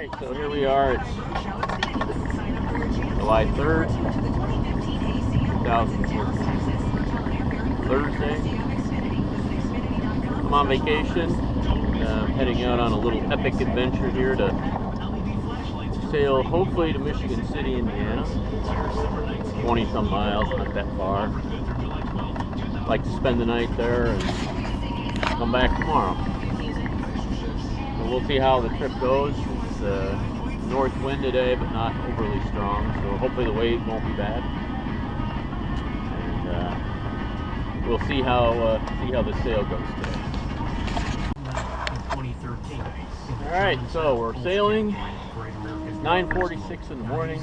Alright, so here we are. It's July 3rd, 2014. Thursday. I'm on vacation. Heading out on a little epic adventure here to sail, hopefully, to Michigan City, Indiana. 20-some miles, not that far. Like to spend the night there and come back tomorrow. So we'll see how the trip goes. It's north wind today, but not overly strong, so hopefully the waves won't be bad. And we'll see how the sail goes today. All right, so we're sailing. It's 9:46 in the morning.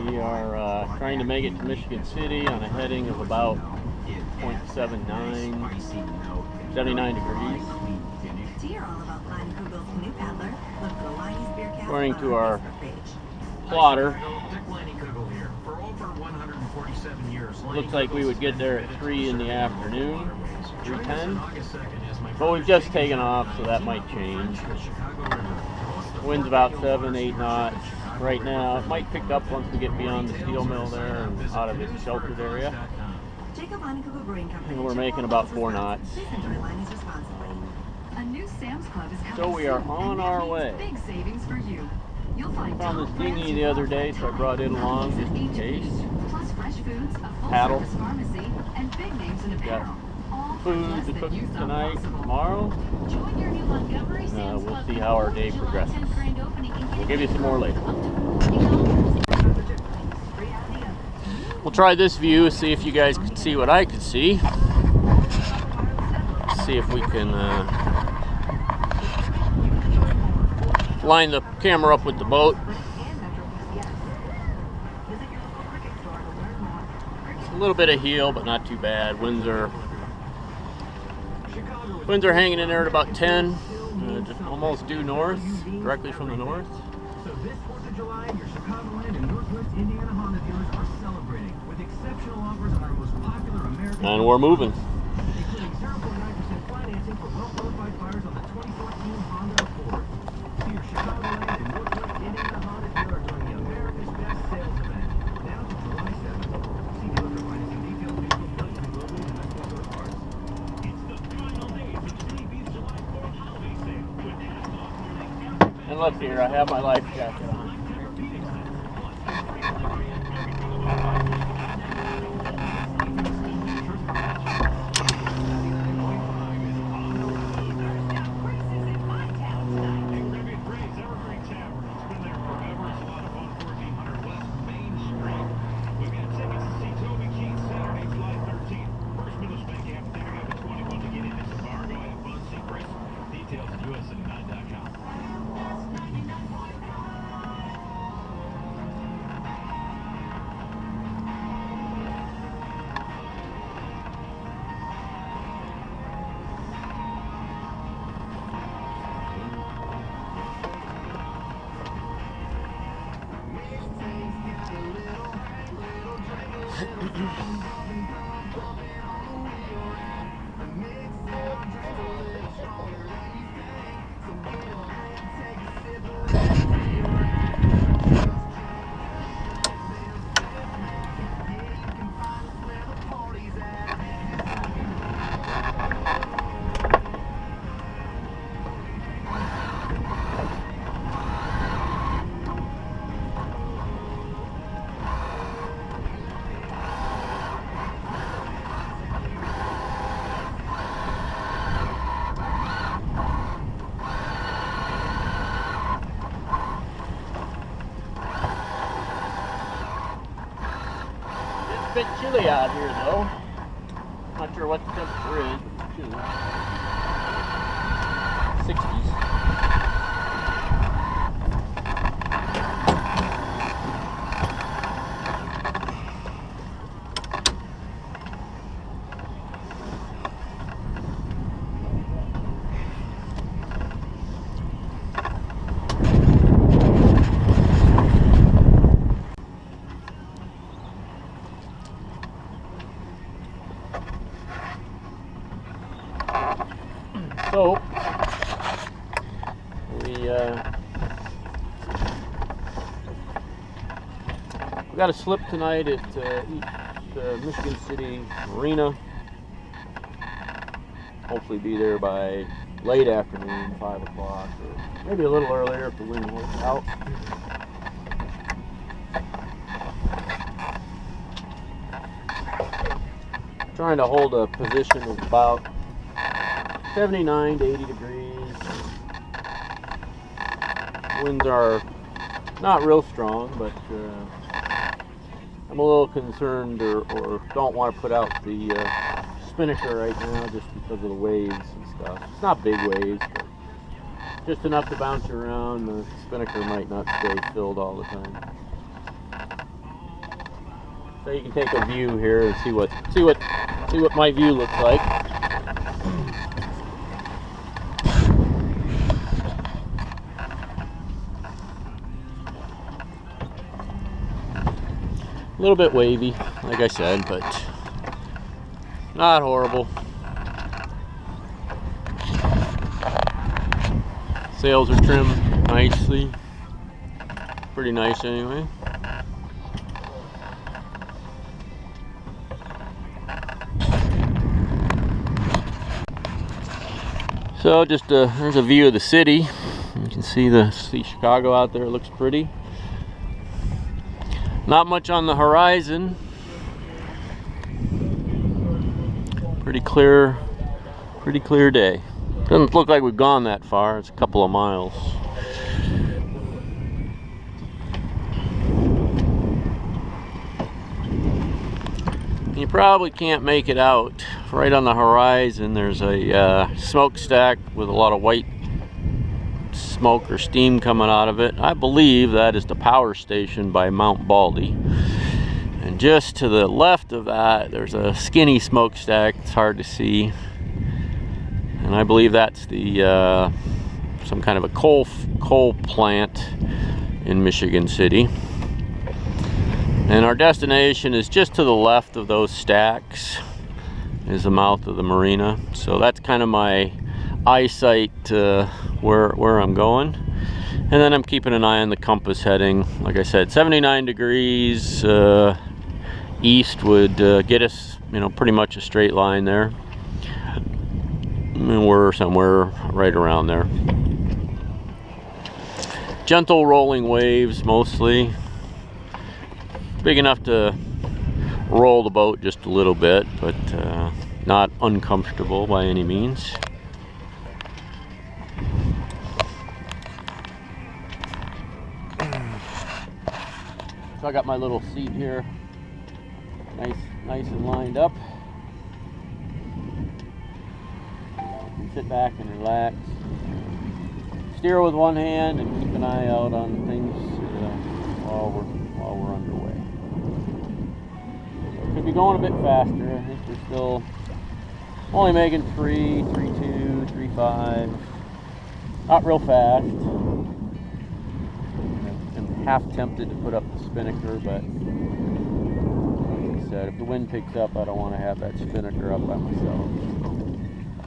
We are trying to make it to Michigan City on a heading of about 0.79, 79 degrees. According to our plotter, looks like we would get there at 3 in the afternoon, 3:10. But we've just taken off, so that might change. Wind's about 7-8 knots right now. It might pick up once we get beyond the steel mill there and out of this sheltered area. And we're making about 4 knots. So we are on our way. I found this dinghy the other day, so I brought it along just in case. Paddle. Got food to cook tonight and tomorrow. We'll see how our day progresses. We'll give you some more later. We'll try this view, see if you guys can see what I can see. See if we can line the camera up with the boat. It's a little bit of heel, but not too bad. Winds are hanging in there at about 10, just almost due north, directly from the north. So this 4th of July, your Chicagoland and Northwest Indiana Honda dealers are celebrating with exceptional offers on our most popular American. And we're moving. Including 0.9% financing for well-qualified buyers on the 2014 Honda Accord. See your Chicagoland and Northwest Indiana Honda dealer during the America's Best Sales event. Now to July 7th. See dealer for financing details, vehicles, budget, and global domestic auto parts. It's the final days of CB's July 4th holiday sale. And look here, I have my life jacket on. It's a bit chilly out here though. Not sure what the temperature is, but it's chilly. 60s. We got a slip tonight at the Michigan City Marina. Hopefully be there by late afternoon, 5 o'clock, or maybe a little earlier if the wind holds out. Trying to hold a position of about 79 to 80 degrees. Winds are not real strong, but I'm a little concerned or don't want to put out the spinnaker right now just because of the waves and stuff. It's not big waves, but just enough to bounce around. The spinnaker might not stay filled all the time. So you can take a view here and see what my view looks like. A little bit wavy, like I said, but not horrible. Sails are trimmed nicely. Pretty nice anyway. So just there's a view of the city. You can see Chicago out there. It looks pretty. Not much on the horizon. Pretty clear day. Doesn't look like we've gone that far. It's a couple of miles. You probably can't make it out. Right on the horizon there's a smokestack with a lot of white smoke or steam coming out of it. I believe that is the power station by Mount Baldy. And just to the left of that there's a skinny smokestack. It's hard to see. And I believe that's the some kind of a coal plant in Michigan City. And our destination is just to the left of those stacks is the mouth of the marina. So that's kind of my eyesight where I'm going. And then I'm keeping an eye on the compass heading. Like I said, 79 degrees east would get us, pretty much a straight line there. And we're somewhere right around there. Gentle rolling waves mostly. Big enough to roll the boat just a little bit, but not uncomfortable by any means. So I got my little seat here, nice and lined up. Sit back and relax. Steer with one hand and keep an eye out on things while we're underway. Could be going a bit faster. I think we're still only making 3.2, 3.5. Not real fast. I'm half tempted to put up the spinnaker, but like I said, if the wind picks up, I don't want to have that spinnaker up by myself.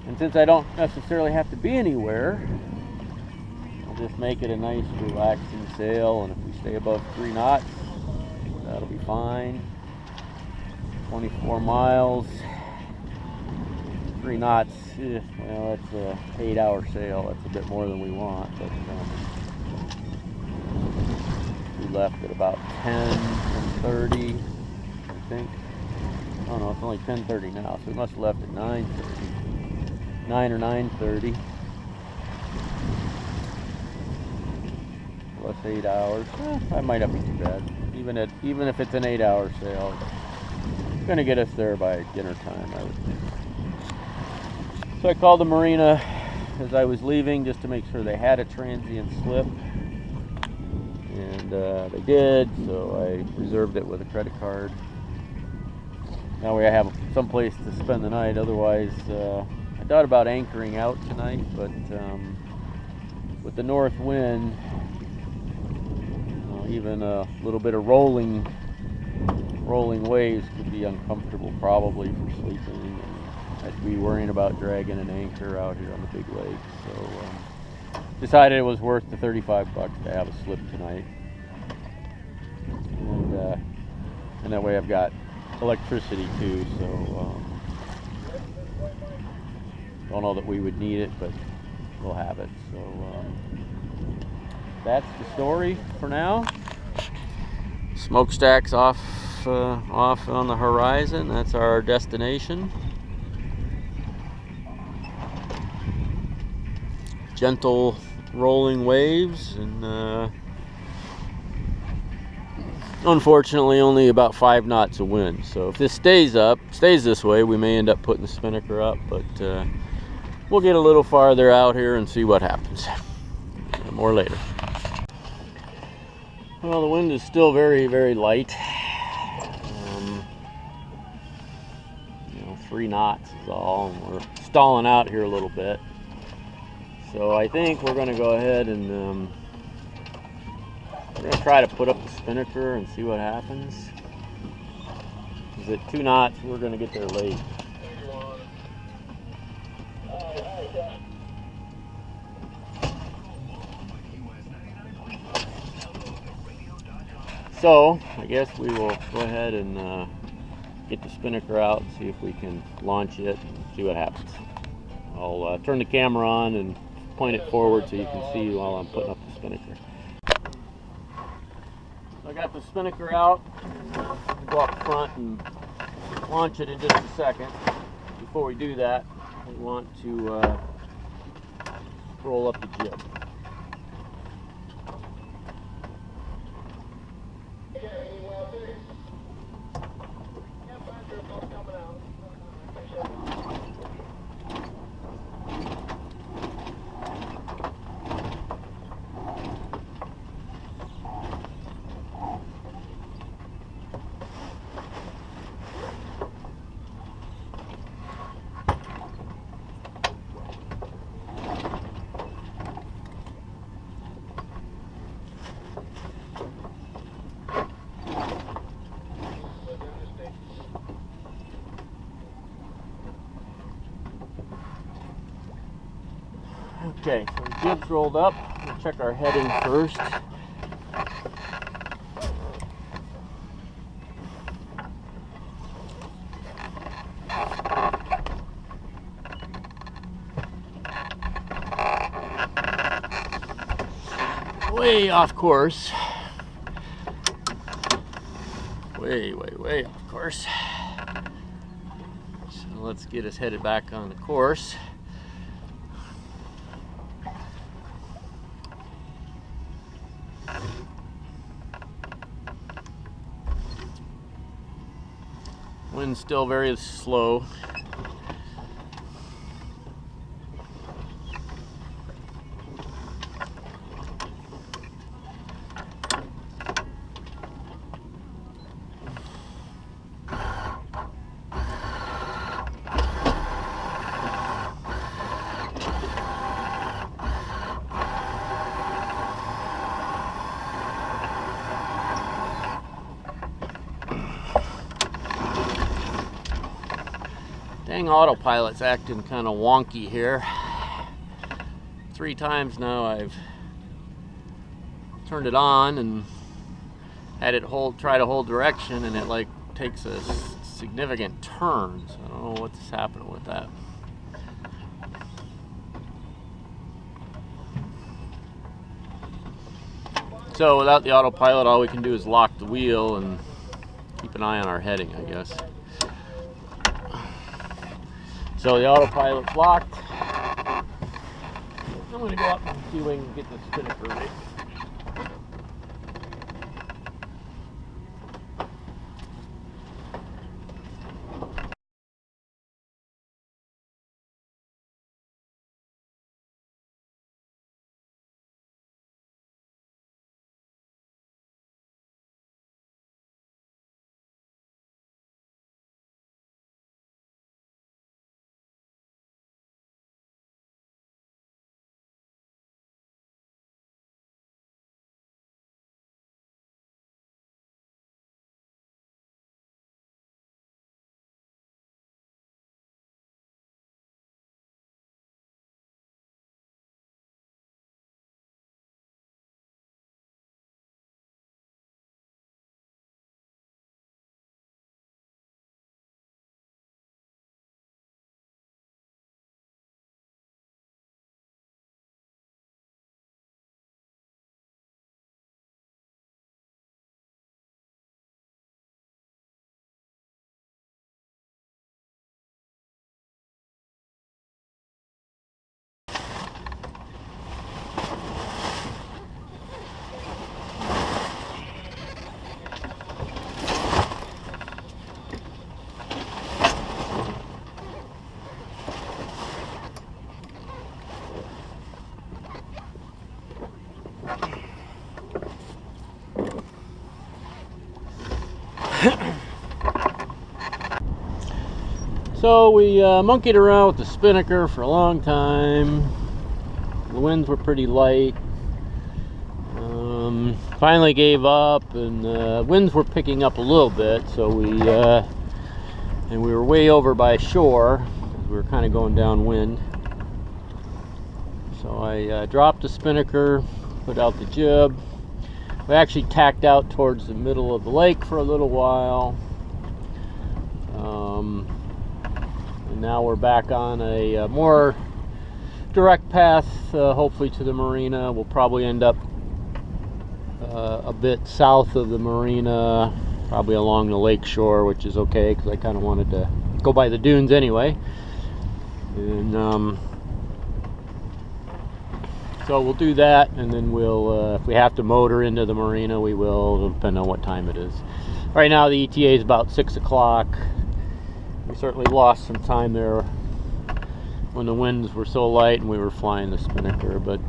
And since I don't necessarily have to be anywhere, I'll just make it a nice relaxing sail, and if we stay above 3 knots, that'll be fine. 24 miles, 3 knots, well, that's a 8-hour sail. That's a bit more than we want, but we left at about 10:30, I think. Oh no, it's only 10:30 now, so we must have left at 9:30. 9 or 9:30. Plus 8 hours. That might not be too bad. Even if it's an 8-hour sail, it's gonna get us there by dinner time, I would think. So I called the marina as I was leaving just to make sure they had a transient slip, and they did. So I reserved it with a credit card. Now we have some place to spend the night. Otherwise, I thought about anchoring out tonight, but with the north wind, even a little bit of rolling waves could be uncomfortable probably for sleeping. And I'd be worrying about dragging an anchor out here on the big lake. So decided it was worth the $35 to have a slip tonight. And and that way I've got electricity too. So don't know that we would need it, but we'll have it. So that's the story for now. Smokestack's off on the horizon. That's our destination. Gentle rolling waves, and unfortunately only about 5 knots of wind. So if this stays this way, we may end up putting the spinnaker up, but we'll get a little farther out here and see what happens. More later. Well, the wind is still very, very light. 3 knots is all, and we're stalling out here a little bit. So I think we're going to go ahead and we're going to try to put up the spinnaker and see what happens. Because at 2 knots, we're going to get there late. So I guess we will go ahead and get the spinnaker out and see if we can launch it and see what happens. I'll turn the camera on and point it forward so you can see while I'm putting up the spinnaker. I got the spinnaker out. I'll go up front and launch it in just a second. Before we do that, we want to roll up the jib. Okay, so the jib's rolled up. We'll check our heading first. Way off course. Way off course. So let's get us headed back on the course. Wind's still very slow. Dang, autopilot's acting kind of wonky here. 3 times now I've turned it on and had it try to hold direction, and it like takes a significant turn. So I don't know what's happening with that. So without the autopilot, all we can do is lock the wheel and keep an eye on our heading, I guess. So the autopilot's locked. I'm going to go up and see if we can get the spinnaker ready. So we monkeyed around with the spinnaker for a long time. The winds were pretty light. Finally gave up, and winds were picking up a little bit, so we were way over by shore. We were kind of going downwind. So I dropped the spinnaker, put out the jib. We actually tacked out towards the middle of the lake for a little while. And now we're back on a more direct path, hopefully to the marina. We'll probably end up a bit south of the marina, probably along the lake shore, which is okay because I kind of wanted to go by the dunes anyway. And so we'll do that, and then we'll, if we have to motor into the marina, we will, depending on what time it is. Right now the ETA is about 6 o'clock. We certainly lost some time there when the winds were so light and we were flying the spinnaker, but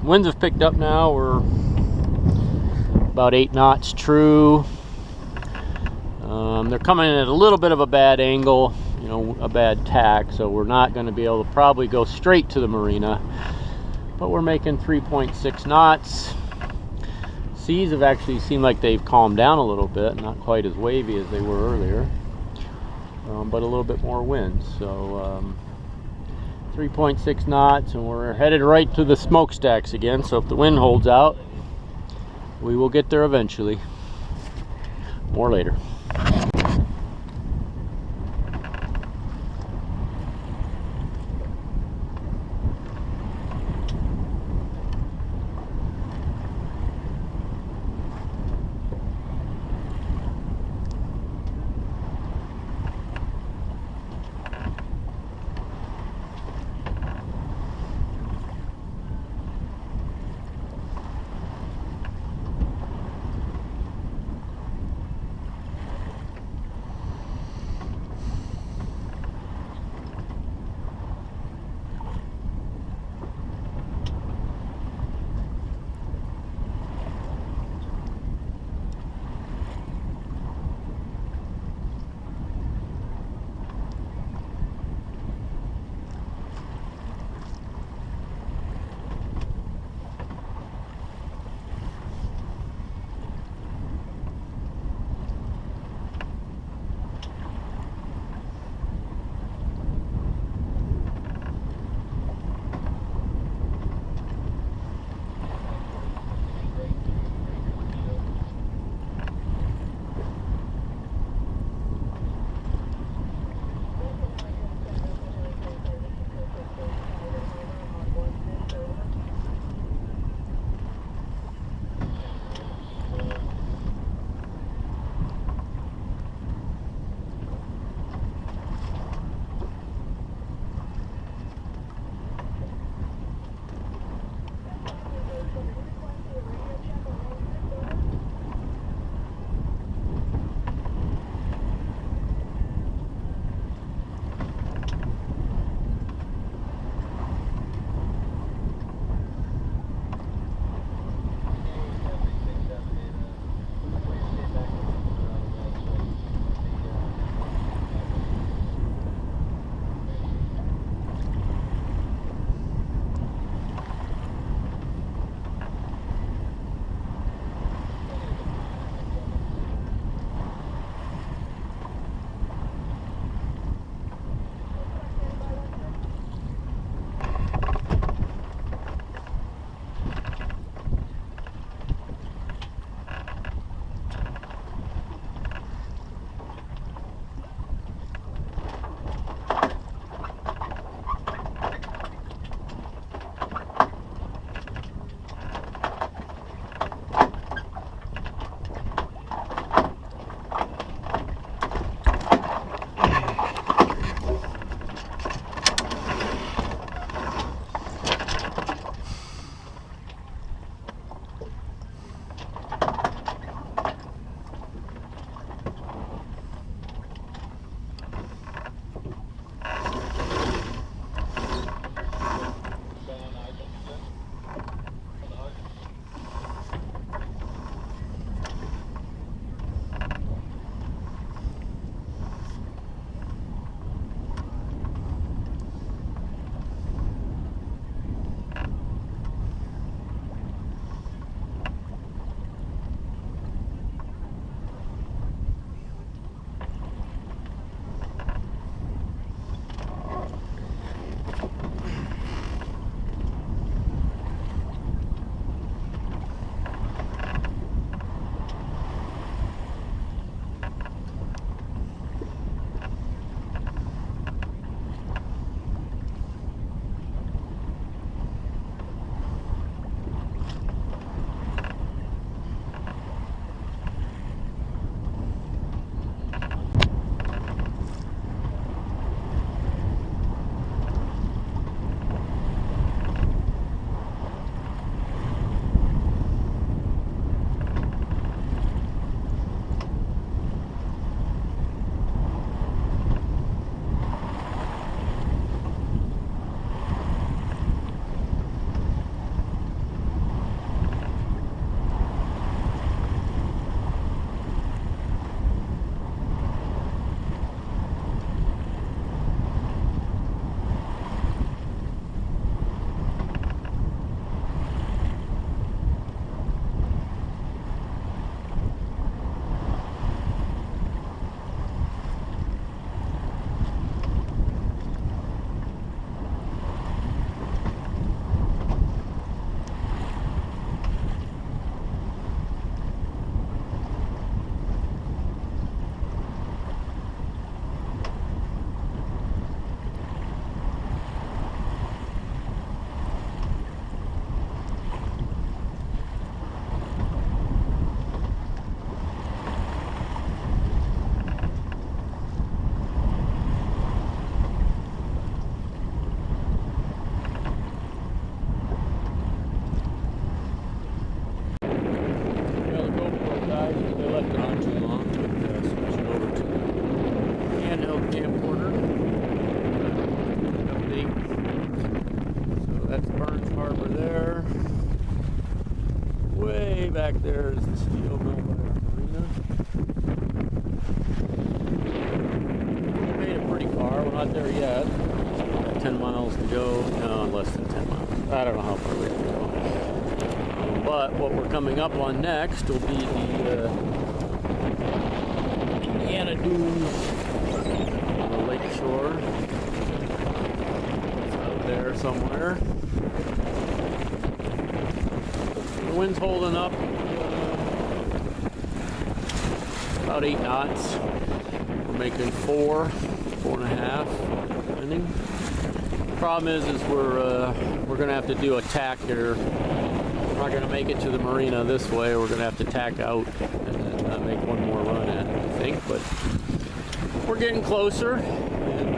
winds have picked up now. We're about 8 knots true. They're coming in at a little bit of a bad angle, you know, a bad tack, so we're not going to be able to probably go straight to the marina, but we're making 3.6 knots. Seas have actually seemed like they've calmed down a little bit, not quite as wavy as they were earlier, but a little bit more wind. So 3.6 knots, and we're headed right to the smokestacks again, so if the wind holds out, we will get there eventually. More later. back there is the steel mill by our marina. We made it pretty far. We're not there yet. 10 miles to go. No, less than 10 miles. I don't know how far we have to go. But what we're coming up on next will be the Indiana Dunes on the lake shore. It's out there somewhere. The wind's holding up about 8 knots. We're making 4.5, depending. Problem is we're gonna have to do a tack here. We're not gonna make it to the marina this way. We're gonna have to tack out and then make one more run at it, I think. But we're getting closer. And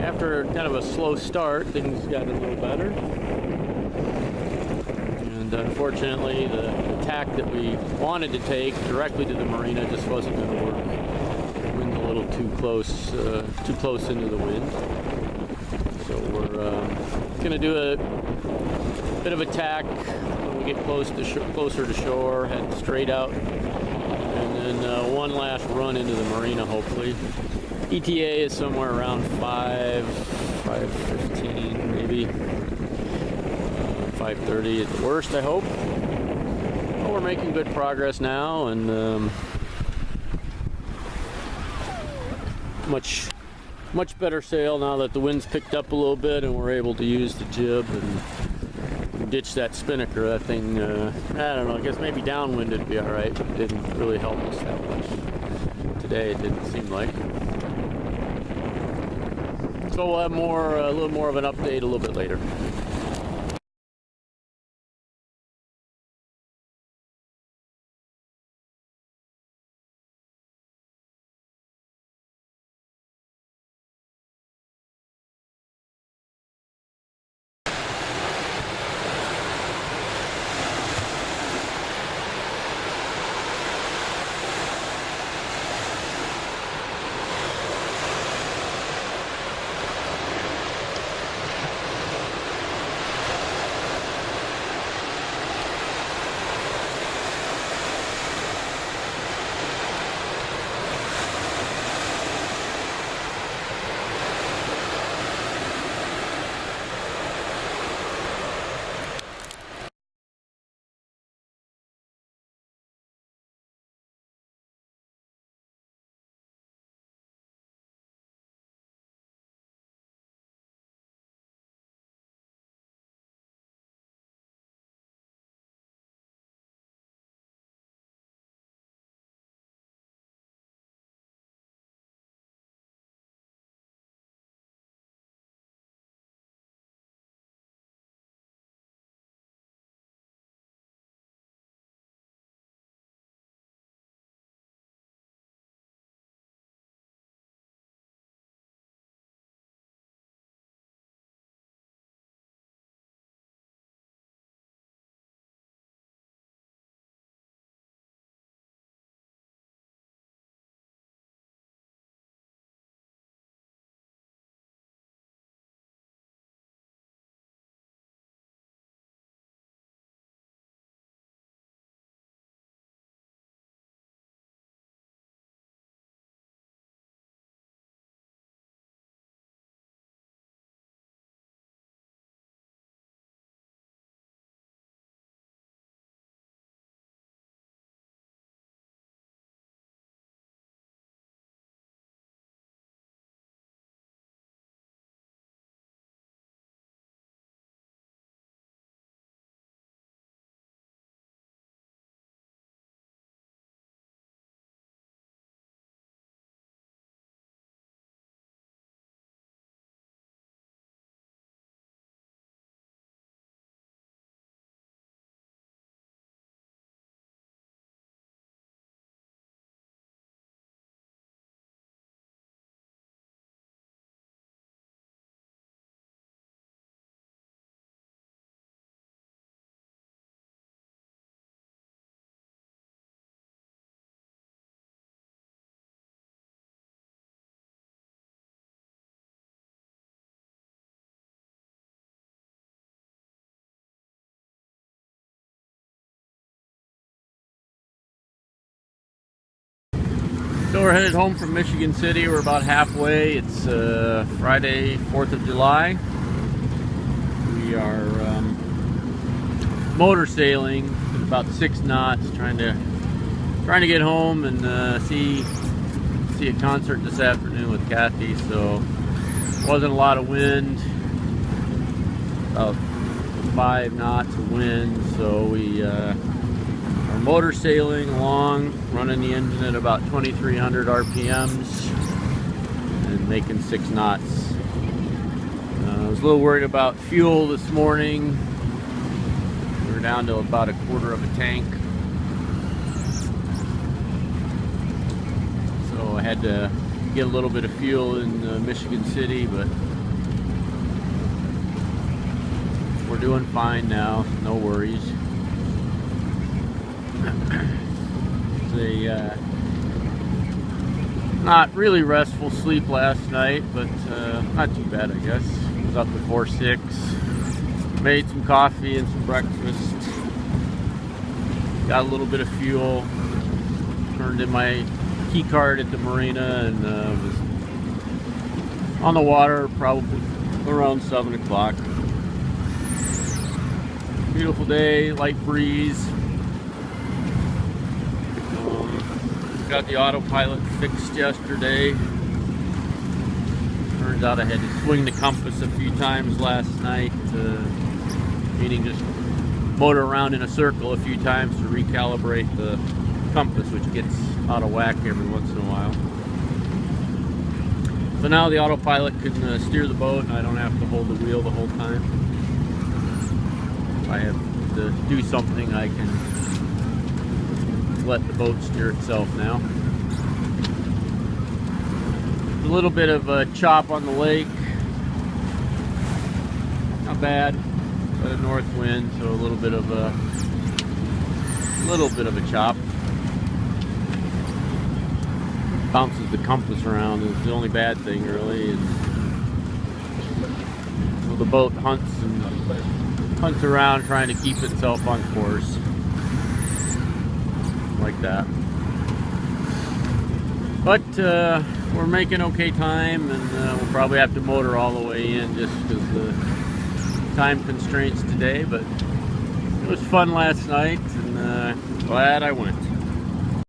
after kind of a slow start, things got a little better. And unfortunately, the tack that we wanted to take directly to the marina just wasn't going to work. The wind's a little too close into the wind. So we're going to do a bit of a tack when we get closer to shore, head straight out, and then one last run into the marina, hopefully. ETA is somewhere around 5:15 maybe. 5:30 at the worst, I hope. Well, we're making good progress now, and much better sail now that the wind's picked up a little bit and we're able to use the jib and ditch that spinnaker. That thing, I don't know, I guess maybe downwind it'd be alright, but it didn't really help us that much. Today it didn't seem like. So we'll have a little more of an update a little bit later. So we're headed home from Michigan City. We're about halfway. It's Friday, 4th of July. We are motor sailing at about 6 knots, trying to get home and see a concert this afternoon with Kathy. So wasn't a lot of wind, about 5 knots of wind. So we are motor sailing along, running the engine at about 2,300 RPMs and making 6 knots. I was a little worried about fuel this morning. We were down to about 1/4 of a tank. So I had to get a little bit of fuel in Michigan City, but we're doing fine now, no worries. It's a not really restful sleep last night, but not too bad, I guess. I was up before 6, made some coffee and some breakfast, got a little bit of fuel, turned in my key card at the marina, and was on the water probably around 7 o'clock. Beautiful day, light breeze. Got the autopilot fixed yesterday. Turns out I had to swing the compass a few times last night, meaning just motor around in a circle a few times to recalibrate the compass, which gets out of whack every once in a while. So now the autopilot can steer the boat and I don't have to hold the wheel the whole time. If I have to do something, I can let the boat steer itself now. A little bit of a chop on the lake. Not bad, but a north wind, so a little bit of a chop. Bounces the compass around is the only bad thing, really. And so the boat hunts around trying to keep itself on course. Like that. But we're making okay time, and we'll probably have to motor all the way in just because of the time constraints today. But it was fun last night, and glad I went.